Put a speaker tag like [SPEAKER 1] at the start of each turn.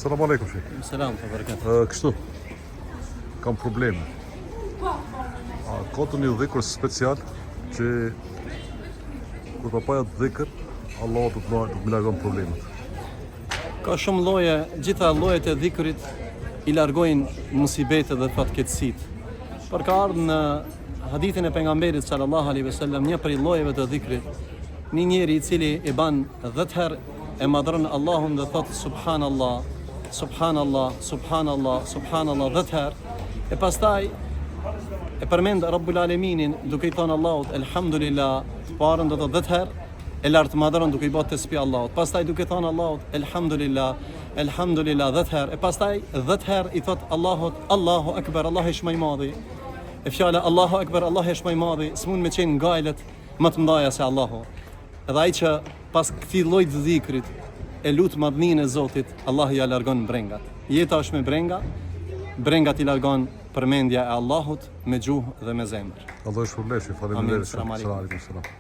[SPEAKER 1] Selam aleikum shej.
[SPEAKER 2] Selam të barakat.
[SPEAKER 1] Kështu, kam probleme. Ka të një dhikër special që kur papaja të dhikër, Allah të më largon problemet.
[SPEAKER 2] Ka shumë lloje, gjitha llojet e dhikrit i largojnë musibetet dhe fatkeqësitë. Por ka ardhur në hadithin e pejgamberit sallallahu alaihi wasallam një prej llojeve të dhikrit, një njeri i cili e ban 10 herë e madhron Allahun dhe thot subhanallah, subhanallah, subhanallah, subhanallah 10 herë, e pastaj e përmend Rabbul Aleminin duke i thënë Allahut elhamdulillah, të parën do të 10 herë e lartë madhron duke i bërë tesbih Allahut. Pastaj duke thënë Allahut elhamdulillah, elhamdulillah 10 herë, e pastaj 10 herë i thot Allahut Allahu Akbar, Allah është më i madhi. E fjala Allahu Akbar, Allah është më i madhi, s'mund me qenë ngajlet më të mëdha se Allahu. Edhe ai që pas këtij lloji të dhikrit e lut madhninë e Zotit, Allah ja largon brengat. Jeta është me brenga, brengat i largon përmendja e Allahut me gjuhë dhe me zemër.
[SPEAKER 1] Allah shpërblesh, faleminderit.
[SPEAKER 2] Amin, selam aleikum.
[SPEAKER 1] Selam.